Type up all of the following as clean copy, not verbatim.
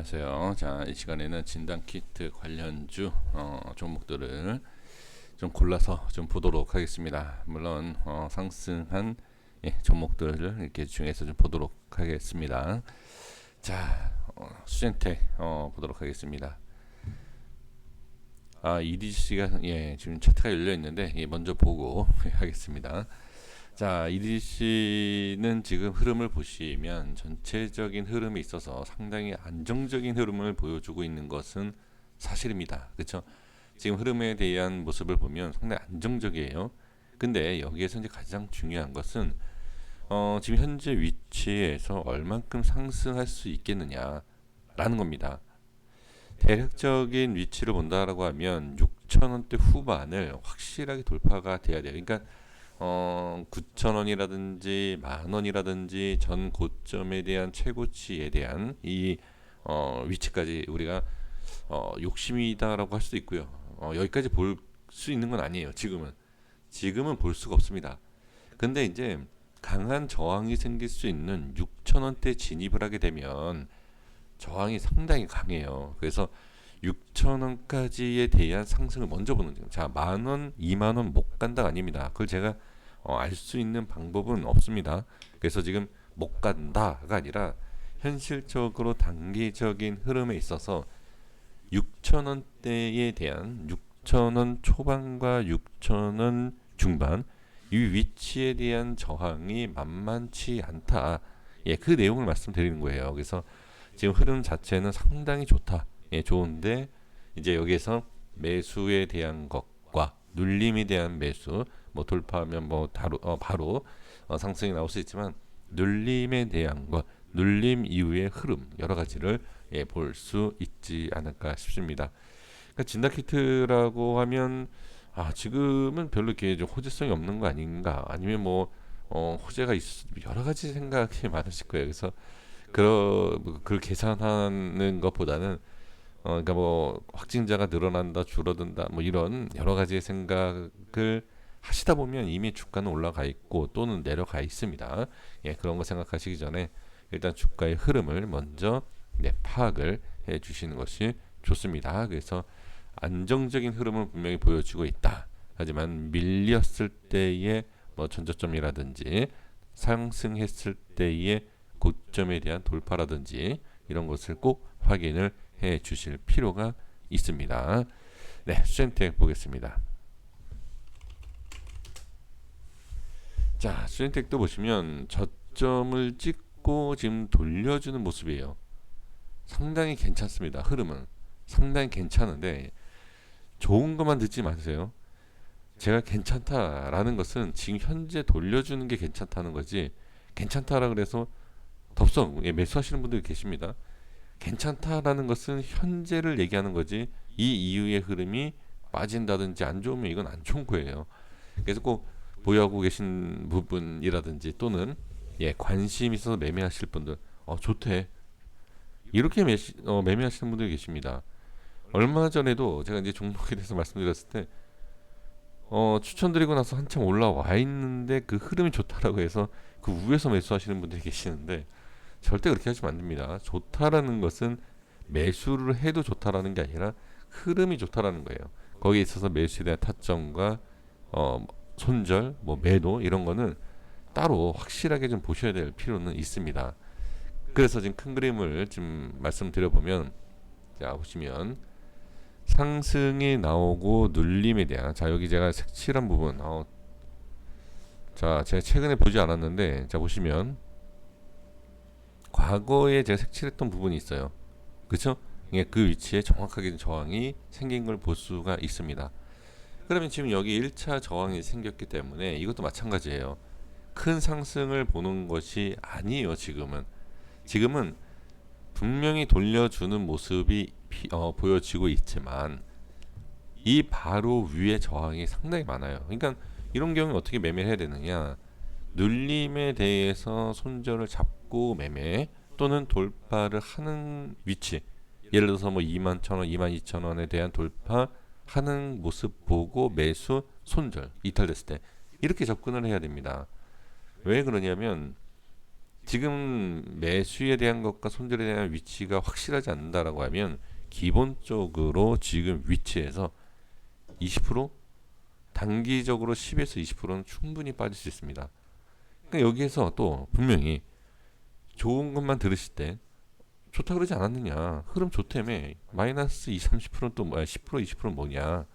안녕하세요. 자, 이 시간에는 진단 키트 관련주 종목들을 좀 골라서 좀 보도록 하겠습니다. 물론 상승한 종목들을 이렇게 중에서 좀 보도록 하겠습니다. 자, 수젠텍 보도록 하겠습니다. EDC가 지금 차트가 열려 있는데 먼저 보고 하겠습니다. 자, EDC는 지금 흐름을 보시면 전체적인 흐름에 있어서 상당히 안정적인 흐름을 보여주고 있는 것은 사실입니다. 그렇죠? 지금 흐름에 대한 모습을 보면 상당히 안정적이에요. 근데 여기에서 이제 가장 중요한 것은 지금 현재 위치에서 얼만큼 상승할 수 있겠느냐라는 겁니다. 대략적인 위치를 본다라고 하면 6,000원대 후반을 확실하게 돌파가 돼야 돼요. 그러니까 9,000원이라든지 만원이라든지 전 고점에 대한 최고치에 대한 이 위치까지 우리가 욕심이다라고 할 수도 있고요. 여기까지 볼 수 있는 건 아니에요. 지금은 볼 수가 없습니다. 근데 이제 강한 저항이 생길 수 있는 6,000원대 진입을 하게 되면 저항이 상당히 강해요. 그래서 6,000원까지에 대한 상승을 먼저 보는 거죠. 자, 만원, 2만원 못 간다 아닙니다. 그걸 제가 알 수 있는 방법은 없습니다. 그래서 지금 못 간다가 아니라 현실적으로 단기적인 흐름에 있어서 6,000원대에 대한 6,000원 초반과 6,000원 중반 이 위치에 대한 저항이 만만치 않다. 그 내용을 말씀드리는 거예요. 그래서 지금 흐름 자체는 상당히 좋다. 좋은데 이제 여기에서 매수에 대한 것과 눌림에 대한 매수, 뭐 돌파하면 뭐 바로 상승이 나올 수 있지만 눌림에 대한 것, 눌림 이후의 흐름 여러 가지를 볼 수 있지 않을까 싶습니다. 그러니까 진단키트라고 하면 지금은 별로 이렇게 좀 호재성이 없는 거 아닌가, 아니면 뭐 호재가 여러 가지 생각이 많으실 거예요. 그래서 그걸 계산하는 것보다는 그러니까 뭐 확진자가 늘어난다, 줄어든다, 뭐 이런 여러 가지의 생각을 하시다 보면 이미 주가는 올라가 있고 또는 내려가 있습니다. 그런 거 생각하시기 전에 일단 주가의 흐름을 먼저 파악을 해 주시는 것이 좋습니다. 그래서 안정적인 흐름은 분명히 보여주고 있다. 하지만 밀렸을 때의 뭐 전저점이라든지 상승했을 때의 고점에 대한 돌파라든지 이런 것을 꼭 확인을 해 주실 필요가 있습니다. 네, 수젠텍 보겠습니다. 자, 수젠텍도 보시면 저점을 찍고 지금 돌려주는 모습이에요. 상당히 괜찮습니다. 흐름은 상당히 괜찮은데 좋은 것만 듣지 마세요. 제가 괜찮다라는 것은 지금 현재 돌려주는 게 괜찮다는 거지, 괜찮다라 그래서 덥석 매수하시는 분들이 계십니다. 괜찮다라는 것은 현재를 얘기하는 거지, 이 이후의 흐름이 빠진다든지 안 좋으면 이건 안 좋은 거예요. 그래서 꼭 보유하고 계신 부분이라든지 또는 관심 있어서 매매하실 분들 좋대 이렇게 매매하시는 분들이 계십니다. 얼마 전에도 제가 이제 종목에 대해서 말씀드렸을 때 추천드리고 나서 한참 올라와 있는데 그 흐름이 좋다라고 해서 그 위에서 매수하시는 분들이 계시는데 절대 그렇게 하시면 안 됩니다. 좋다라는 것은 매수를 해도 좋다라는 게 아니라 흐름이 좋다라는 거예요. 거기에 있어서 매수에 대한 타점과 손절, 뭐 매도 이런 거는 따로 확실하게 좀 보셔야 될 필요는 있습니다. 그래서 지금 큰 그림을 좀 말씀드려보면, 자 보시면 상승이 나오고 눌림에 대한, 자 여기 제가 색칠한 부분 자 제가 최근에 보지 않았는데, 자 보시면 과거에 제가 색칠했던 부분이 있어요. 그쵸? 그 위치에 정확하게 저항이 생긴 걸 볼 수가 있습니다. 그러면 지금 여기 1차 저항이 생겼기 때문에 이것도 마찬가지예요. 큰 상승을 보는 것이 아니에요. 지금은 분명히 돌려주는 모습이 보여지고 있지만 이 바로 위에 저항이 상당히 많아요. 그러니까 이런 경우에 어떻게 매매를 해야 되느냐, 눌림에 대해서 손절을 잡고 매매 또는 돌파를 하는 위치, 예를 들어서 뭐 21,000원, 22,000원에 대한 돌파하는 모습 보고 매수, 손절, 이탈됐을 때 이렇게 접근을 해야 됩니다. 왜 그러냐면 지금 매수에 대한 것과 손절에 대한 위치가 확실하지 않는다라고 하면 기본적으로 지금 위치에서 20% 단기적으로 10에서 20%는 충분히 빠질 수 있습니다. 그러니까 여기에서 또 분명히 좋은 것만 들으실 때 좋다 그러지 않았느냐, 흐름 좋다며, 마이너스 20, 30%는 또 뭐야, 10% 20%는 뭐냐,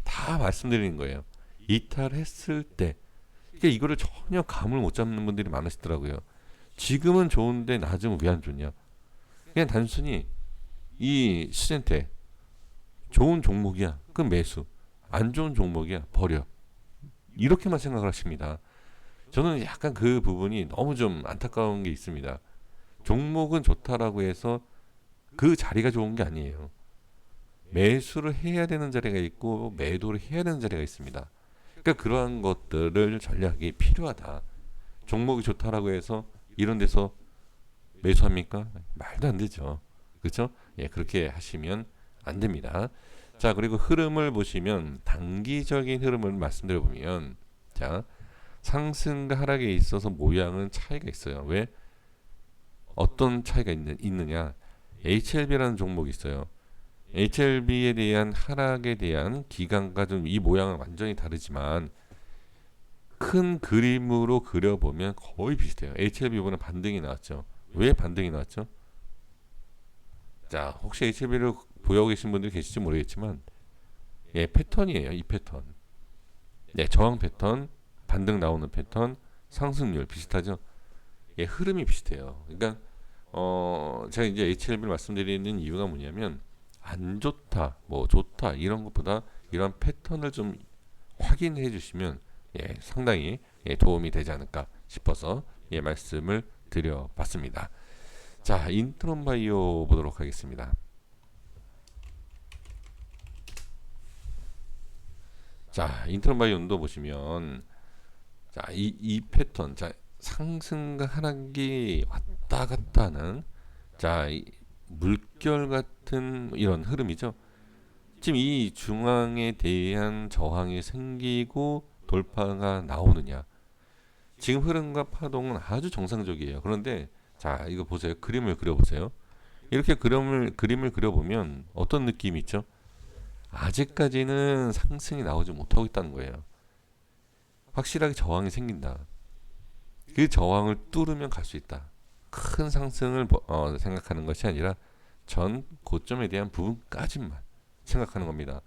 다 말씀드리는 거예요. 이탈했을 때. 그러니까 이거를 전혀 감을 못 잡는 분들이 많으시더라고요. 지금은 좋은데 낮으면 왜 안 좋냐, 그냥 단순히 이 시즌대 좋은 종목이야 그럼 매수, 안 좋은 종목이야 버려, 이렇게만 생각을 하십니다. 저는 약간 그 부분이 너무 좀 안타까운 게 있습니다. 종목은 좋다라고 해서 그 자리가 좋은 게 아니에요. 매수를 해야 되는 자리가 있고 매도를 해야 되는 자리가 있습니다. 그러니까 그러한 것들을 전략이 필요하다. 종목이 좋다라고 해서 이런 데서 매수합니까? 말도 안 되죠. 그렇죠? 예, 그렇게 하시면 안 됩니다. 자, 그리고 흐름을 보시면 단기적인 흐름을 말씀드려 보면, 자, 상승과 하락에 있어서 모양은 차이가 있어요. 왜? 어떤 차이가 있느냐? HLB라는 종목이 있어요. HLB에 대한 하락에 대한 기간과 좀 이 모양은 완전히 다르지만 큰 그림으로 그려보면 거의 비슷해요. HLB 이번에 반등이 나왔죠. 왜 반등이 나왔죠? 자, 혹시 HLB를 보유하고 계신 분들이 계실지 모르겠지만, 예, 패턴이에요. 이 패턴. 네, 저항 패턴, 반등 나오는 패턴, 상승률 비슷하죠. 예, 흐름이 비슷해요. 그러니까 제가 이제 HLB를 말씀드리는 이유가 뭐냐면, 안 좋다, 뭐 좋다 이런 것보다 이런 패턴을 좀 확인해 주시면, 예, 상당히, 예, 도움이 되지 않을까 싶어서, 예, 말씀을 드려봤습니다. 자, 인트론 바이오 보도록 하겠습니다. 자, 인트론 바이오도 보시면, 자, 이 패턴, 자, 상승과 하락이 왔다 갔다 하는, 자, 물결 같은 이런 흐름이죠. 지금 이 중앙에 대한 저항이 생기고 돌파가 나오느냐. 지금 흐름과 파동은 아주 정상적이에요. 그런데 자, 이거 보세요. 그림을 그려보세요. 이렇게 그림을 그려보면 어떤 느낌이 있죠? 아직까지는 상승이 나오지 못하고 있다는 거예요. 확실하게 저항이 생긴다. 그 저항을 뚫으면 갈 수 있다. 큰 상승을 생각하는 것이 아니라 전 고점에 대한 부분까지만 생각하는 겁니다.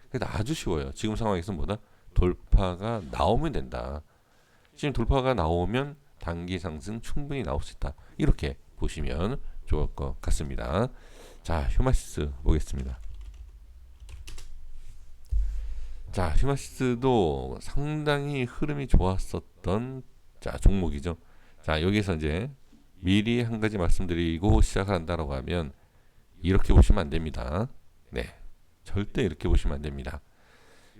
그래서 아주 쉬워요. 지금 상황에서 뭐다? 돌파가 나오면 된다. 지금 돌파가 나오면 단기 상승 충분히 나올 수 있다. 이렇게 보시면 좋을 것 같습니다. 자, 휴마시스 보겠습니다. 자, 휴마시스도 상당히 흐름이 좋았었던, 자, 종목이죠. 자, 여기서 이제 미리 한 가지 말씀드리고 시작을 한다라고 하면 이렇게 보시면 안 됩니다. 네, 절대 이렇게 보시면 안 됩니다.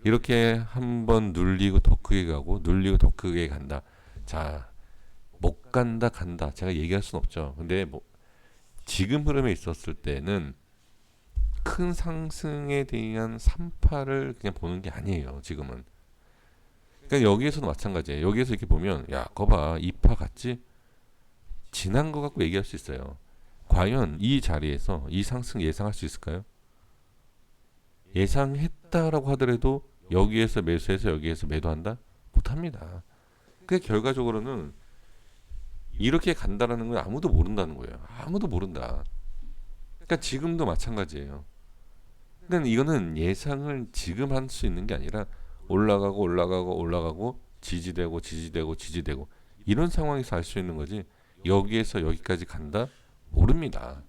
이렇게 한번 눌리고 더 크게 가고 눌리고 더 크게 간다. 자, 못 간다 간다 제가 얘기할 수는 없죠. 근데 뭐 지금 흐름에 있었을 때는 큰 상승에 대한 산파를 그냥 보는 게 아니에요. 지금은. 그러니까 여기에서도 마찬가지예요. 여기에서 이렇게 보면, 야, 거봐, 이파 같지? 지난 거 갖고 얘기할 수 있어요. 과연 이 자리에서 이 상승 예상할 수 있을까요? 예상했다라고 하더라도 여기에서 매수해서 여기에서 매도한다? 못합니다. 그 결과적으로는 이렇게 간다라는 건 아무도 모른다는 거예요. 아무도 모른다. 그러니까 지금도 마찬가지예요. 그러니까 이거는 예상을 지금 할 수 있는 게 아니라 올라가고 올라가고 올라가고 지지되고 지지되고 지지되고 이런 상황에서 알 수 있는 거지, 여기에서 여기까지 간다? 모릅니다.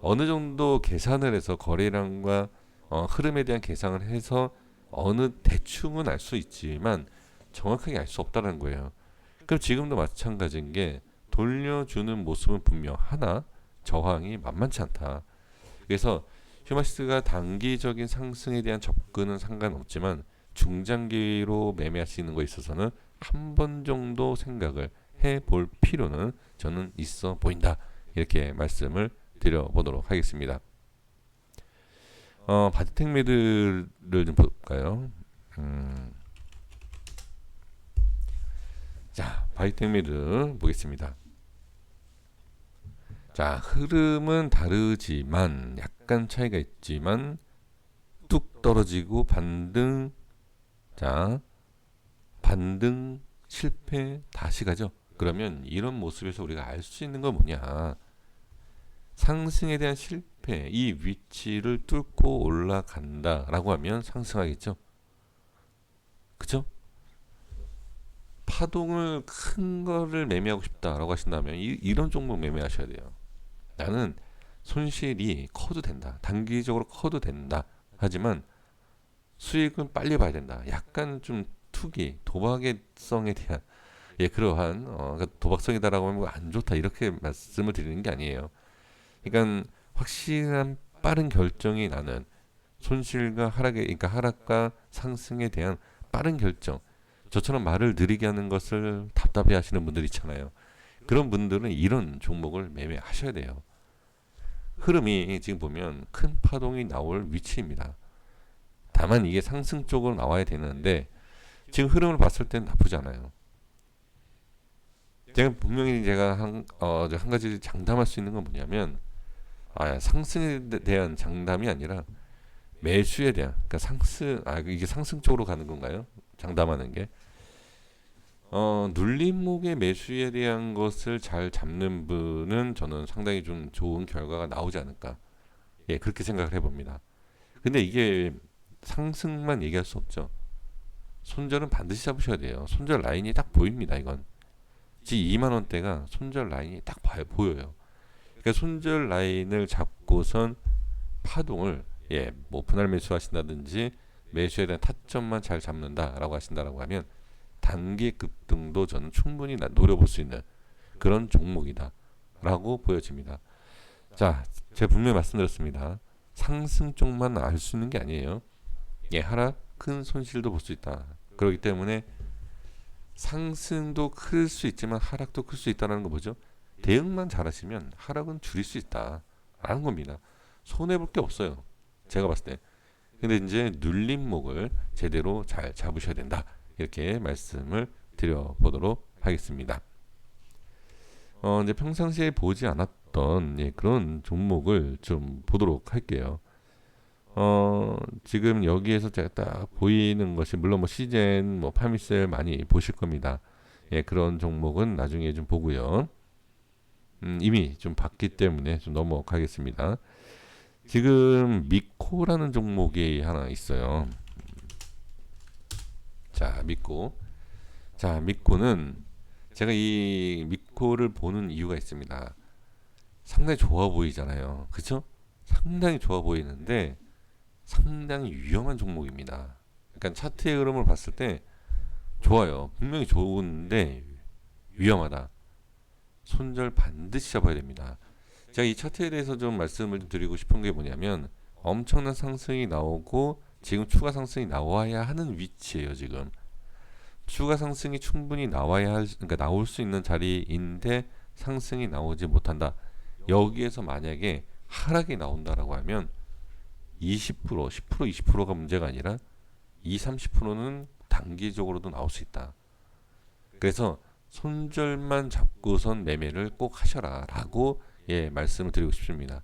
어느 정도 계산을 해서 거래량과 흐름에 대한 계산을 해서 어느 대충은 알 수 있지만 정확하게 알 수 없다는 거예요. 그럼 지금도 마찬가지인 게, 돌려주는 모습은 분명 하나 저항이 만만치 않다. 그래서 휴마시스가 단기적인 상승에 대한 접근은 상관없지만 중장기로 매매하시는 거에 있어서는 한 번 정도 생각을 해볼 필요는 저는 있어 보인다. 이렇게 말씀을 드려보도록 하겠습니다. 바디텍 매드를 좀 볼까요? 자, 바디텍 매드 보겠습니다. 자, 흐름은 다르지만 약간 차이가 있지만 뚝 떨어지고 반등, 자, 반등 실패 다시 가죠. 그러면 이런 모습에서 우리가 알 수 있는 건 뭐냐? 상승에 대한 실패, 이 위치를 뚫고 올라간다라고 하면 상승하겠죠. 그죠? 파동을 큰 거를 매매하고 싶다라고 하신다면 이런 종목 매매하셔야 돼요. 나는 손실이 커도 된다. 단기적으로 커도 된다. 하지만 수익은 빨리 봐야 된다. 약간 좀 투기, 도박성에 대한 그러한 그러니까 도박성이다라고 하면 안 좋다 이렇게 말씀을 드리는 게 아니에요. 그러니까 확실한 빠른 결정이 나는 손실과 하락에 그러니까 하락과 상승에 대한 빠른 결정. 저처럼 말을 느리게 하는 것을 답답해 하시는 분들 있잖아요. 그런 분들은 이런 종목을 매매하셔야 돼요. 흐름이 지금 보면 큰 파동이 나올 위치입니다. 다만 이게 상승 쪽으로 나와야 되는데 지금 흐름을 봤을 땐 나쁘지 않아요. 제가 분명히 제가 한 가지 장담할 수 있는 건 뭐냐면 상승에 대한 장담이 아니라 매수에 대한 그러니까 이게 상승 쪽으로 가는 건가요? 장담하는 게 눌림목의 매수에 대한 것을 잘 잡는 분은 저는 상당히 좀 좋은 결과가 나오지 않을까. 그렇게 생각을 해봅니다. 근데 이게 상승만 얘기할 수 없죠. 손절은 반드시 잡으셔야 돼요. 손절 라인이 딱 보입니다. 이건 지금 2만 원대가 손절 라인이 딱 보여요. 그러니까 손절 라인을 잡고선 파동을 뭐 분할 매수하신다든지 매수에 대한 타점만 잘 잡는다라고 하신다라고 하면 단기 급등도 저는 충분히 노려볼 수 있는 그런 종목이다라고 보여집니다. 자, 제가 분명히 말씀드렸습니다. 상승 쪽만 알 수 있는 게 아니에요. 하락 큰 손실도 볼 수 있다. 그렇기 때문에 상승도 클 수 있지만 하락도 클 수 있다는 거 뭐죠? 대응만 잘하시면 하락은 줄일 수 있다라는 겁니다. 손해 볼 게 없어요. 제가 봤을 때. 근데 이제 눌림목을 제대로 잘 잡으셔야 된다. 이렇게 말씀을 드려보도록 하겠습니다. 이제 평상시에 보지 않았던 그런 종목을 좀 보도록 할게요. 지금 여기에서 제가 딱 보이는 것이 물론 뭐 시젠, 뭐 파미셀 많이 보실 겁니다. 그런 종목은 나중에 좀 보고요. 이미 좀 봤기 때문에 좀 넘어가겠습니다. 지금 미코라는 종목이 하나 있어요. 자, 미코는 제가 이 미코를 보는 이유가 있습니다. 상당히 좋아 보이잖아요. 그쵸? 상당히 좋아 보이는데 상당히 위험한 종목입니다. 그러니까 차트의 흐름을 봤을 때 좋아요. 분명히 좋은데 위험하다. 손절 반드시 잡아야 됩니다. 제가 이 차트에 대해서 좀 말씀을 드리고 싶은 게 뭐냐면 엄청난 상승이 나오고 지금 추가 상승이 나와야 하는 위치예요. 지금 추가 상승이 충분히 그러니까 나올 수 있는 자리인데 상승이 나오지 못한다. 여기에서 만약에 하락이 나온다라고 하면 20%, 10%, 20%가 문제가 아니라 20, 30%는 단기적으로도 나올 수 있다. 그래서 손절만 잡고선 매매를 꼭 하셔라라고 말씀을 드리고 싶습니다.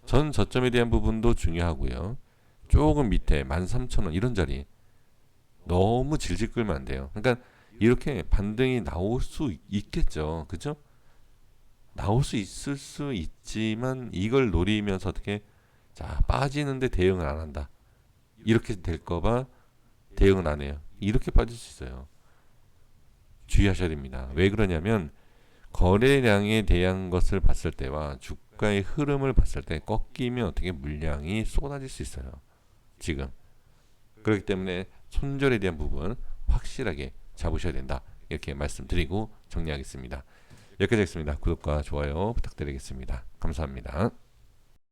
전 저점에 대한 부분도 중요하고요. 조금 밑에 13,000원 이런 자리 너무 질질 끌면 안 돼요. 그러니까 이렇게 반등이 나올 수 있겠죠. 그죠? 나올 수 있을 수 있지만 이걸 노리면서 어떻게 빠지는데 대응을 안 한다. 이렇게 될까봐 대응을 안 해요. 이렇게 빠질 수 있어요. 주의하셔야 됩니다. 왜 그러냐면 거래량에 대한 것을 봤을 때와 주가의 흐름을 봤을 때 꺾이면 어떻게 물량이 쏟아질 수 있어요. 지금. 그렇기 때문에 손절에 대한 부분 확실하게 잡으셔야 된다. 이렇게 말씀드리고 정리하겠습니다. 여기까지 하겠습니다. 구독과 좋아요 부탁드리겠습니다. 감사합니다.